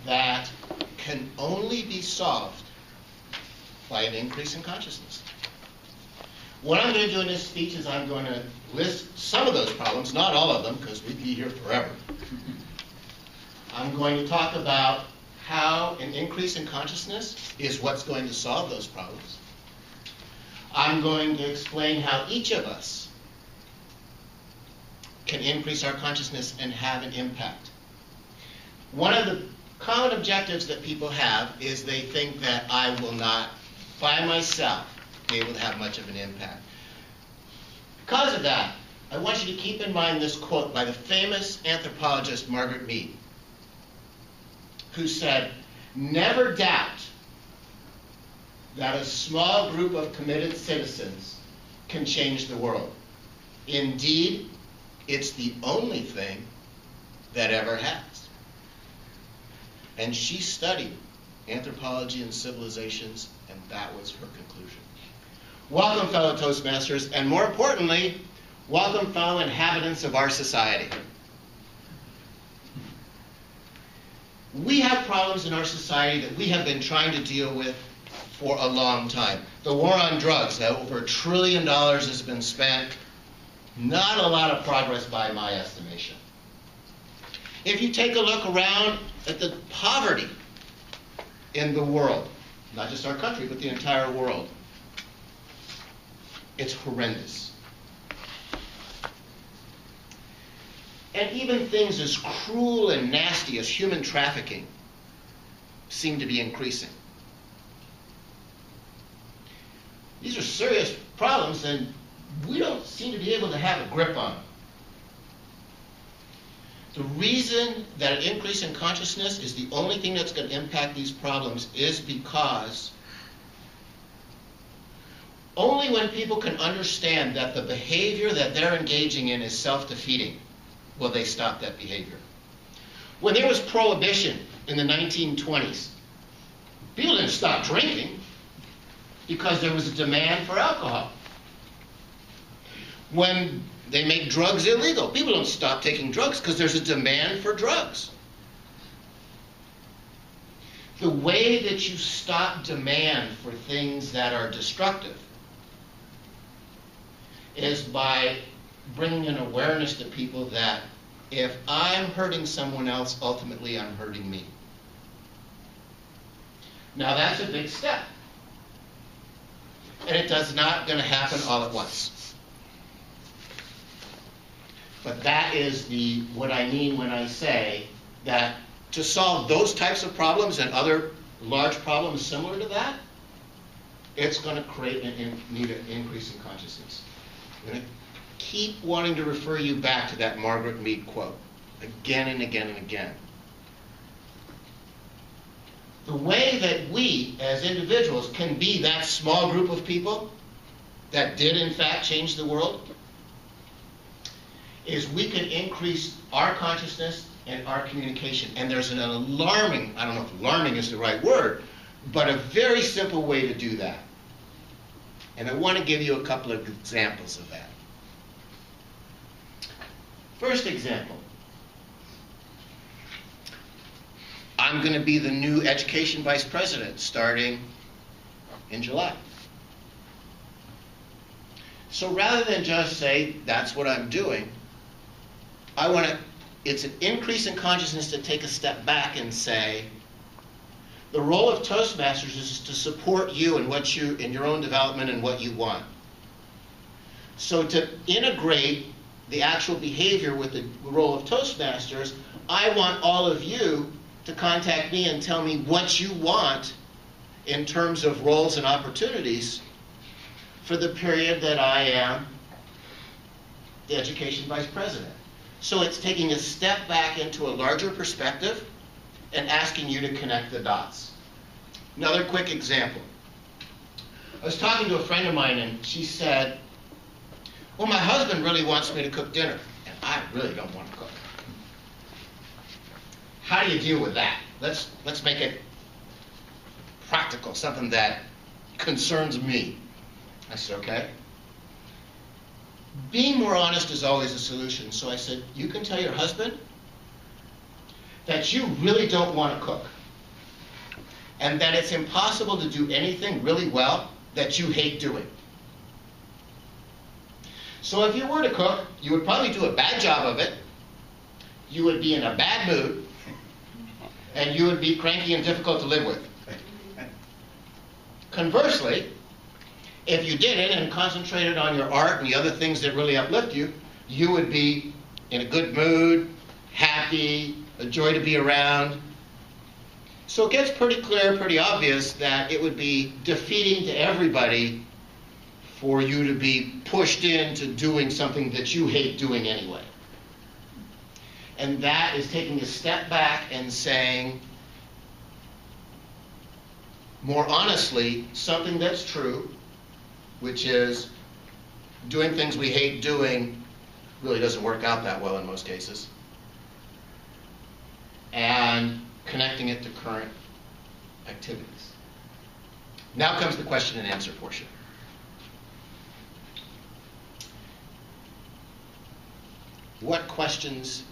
that can only be solved by an increase in consciousness. What I'm going to do in this speech is I'm going to list some of those problems, not all of them, because we'd be here forever. I'm going to talk about how an increase in consciousness is what's going to solve those problems. I'm going to explain how each of us can increase our consciousness and have an impact. One of the common objectives that people have is they think that I will not, by myself, be able to have much of an impact. Because of that, I want you to keep in mind this quote by the famous anthropologist Margaret Mead, who said, "Never doubt that a small group of committed citizens can change the world. Indeed, it's the only thing that ever has." And she studied anthropology and civilizations, and that was her conclusion. Welcome, fellow Toastmasters, and more importantly, welcome, fellow inhabitants of our society. We have problems in our society that we have been trying to deal with for a long time. The war on drugs, over $1 trillion has been spent. Not a lot of progress by my estimation. If you take a look around at the poverty in the world, not just our country, but the entire world, it's horrendous. And even things as cruel and nasty as human trafficking seem to be increasing. These are serious problems, and we don't seem to be able to have a grip on them. The reason that an increase in consciousness is the only thing that's going to impact these problems is because only when people can understand that the behavior that they're engaging in is self-defeating will they stop that behavior. When there was Prohibition in the 1920s, people didn't stop drinking because there was a demand for alcohol. When they make drugs illegal, people don't stop taking drugs because there's a demand for drugs. The way that you stop demand for things that are destructive is by bringing an awareness to people that if I'm hurting someone else, ultimately I'm hurting me. Now that's a big step. And it does not going to happen all at once. But that is what I mean when I say that to solve those types of problems and other large problems similar to that, it's going to create need an increase in consciousness. I'm going to keep wanting to refer you back to that Margaret Mead quote again and again and again. The way that we as individuals can be that small group of people that did in fact change the world is we can increase our consciousness and our communication. And there's an alarming, I don't know if alarming is the right word, but a very simple way to do that. And I want to give you a couple of examples of that. First example. I'm going to be the new education vice president starting in July. So rather than just say, that's what I'm doing, it's an increase in consciousness to take a step back and say, the role of Toastmasters is to support you in your own development and what you want. So to integrate the actual behavior with the role of Toastmasters, I want all of you to contact me and tell me what you want in terms of roles and opportunities for the period that I am the education vice president. So it's taking a step back into a larger perspective and asking you to connect the dots. Another quick example. I was talking to a friend of mine and she said, well, my husband really wants me to cook dinner and I really don't want to cook. How do you deal with that? Let's make it practical, something that concerns me. I said, okay. Being more honest is always a solution. So I said, you can tell your husband that you really don't want to cook, and that it's impossible to do anything really well that you hate doing. So if you were to cook, you would probably do a bad job of it, you would be in a bad mood, and you would be cranky and difficult to live with. Conversely, if you did it and concentrated on your art and the other things that really uplift you, you would be in a good mood, happy, a joy to be around. So it gets pretty clear, pretty obvious that it would be defeating to everybody for you to be pushed into doing something that you hate doing anyway. And that is taking a step back and saying, more honestly, something that's true, which is doing things we hate doing really doesn't work out that well in most cases, and connecting it to current activities. Now comes the question and answer portion. What questions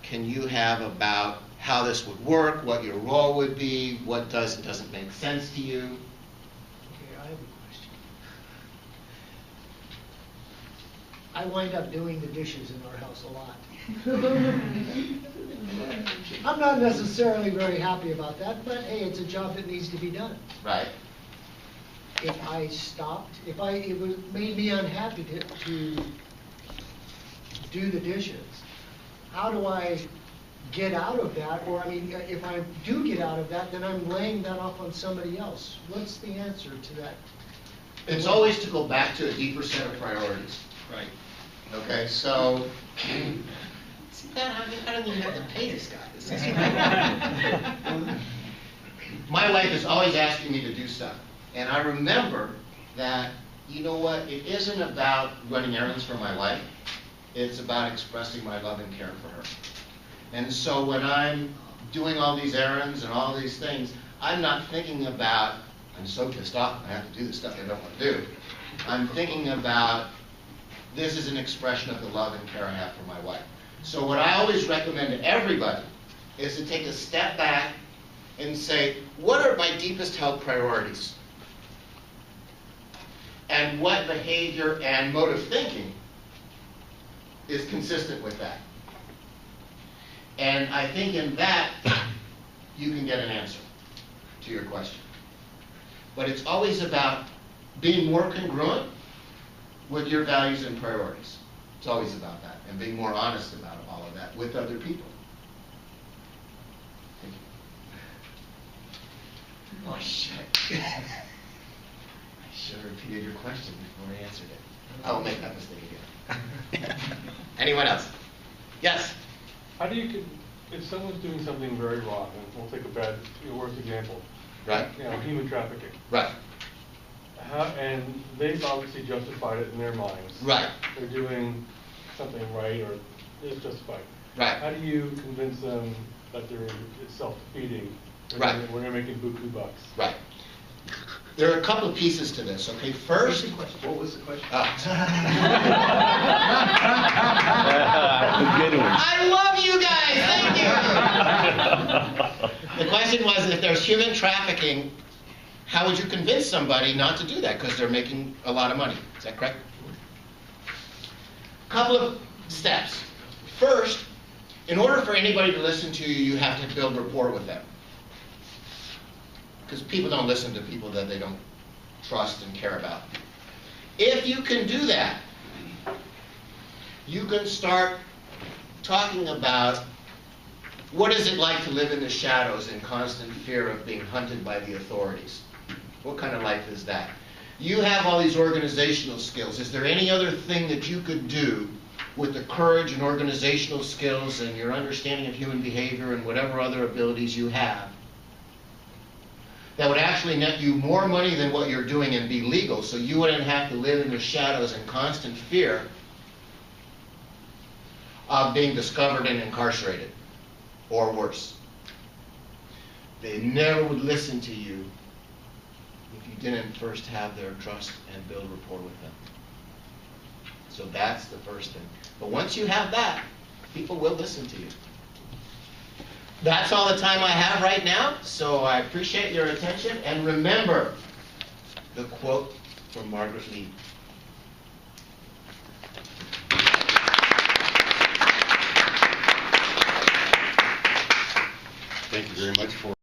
can you have about how this would work, what your role would be, what does and doesn't make sense to you? Okay, I have a question. I wind up doing the dishes in our house a lot. I'm not necessarily very happy about that, but hey, it's a job that needs to be done. Right. If I stopped, it made me unhappy to do the dishes, how do I get out of that? Or, I mean, if I do get out of that, then I'm laying that off on somebody else. What's the answer to that? It's always to go back to a deeper set of priorities. Right. Okay, so, see that? I don't even have to pay this guy. This is my wife is always asking me to do stuff. And I remember that, you know what, it isn't about running errands for my wife. It's about expressing my love and care for her. And so when I'm doing all these errands and all these things, I'm not thinking about, I'm so pissed off I have to do the stuff I don't want to do. I'm thinking about, this is an expression of the love and care I have for my wife. So what I always recommend to everybody is to take a step back and say, what are my deepest held priorities? And what behavior and mode of thinking is consistent with that? And I think in that, you can get an answer to your question. But it's always about being more congruent with your values and priorities. It's always about that, and being more honest about all of that with other people. Thank you. Oh, shit. I should have repeated your question before I answered it. I won't make that mistake again. Anyone else? Yes? How do you, if someone's doing something very wrong, and we'll take a worst example, Right. You know, human trafficking. Right. And they've obviously justified it in their minds. Right. They're doing something right, or it's justified. Right. How do you convince them that it's self-defeating when they're making buku bucks? Right. There are a couple of pieces to this, okay? First, What was the question? I love you guys, thank you! The question was, if there's human trafficking, how would you convince somebody not to do that? Because they're making a lot of money. Is that correct? A couple of steps. First, in order for anybody to listen to you, you have to build rapport with them. Because people don't listen to people that they don't trust and care about. If you can do that, you can start talking about what is it like to live in the shadows in constant fear of being hunted by the authorities. What kind of life is that? You have all these organizational skills. Is there any other thing that you could do with the courage and organizational skills and your understanding of human behavior and whatever other abilities you have that would actually net you more money than what you're doing and be legal, so you wouldn't have to live in the shadows in constant fear of being discovered and incarcerated, or worse? They never would listen to you if you didn't first have their trust and build rapport with them. So that's the first thing. But once you have that, people will listen to you. That's all the time I have right now, so I appreciate your attention, and remember the quote from Margaret Mead. Thank you very much for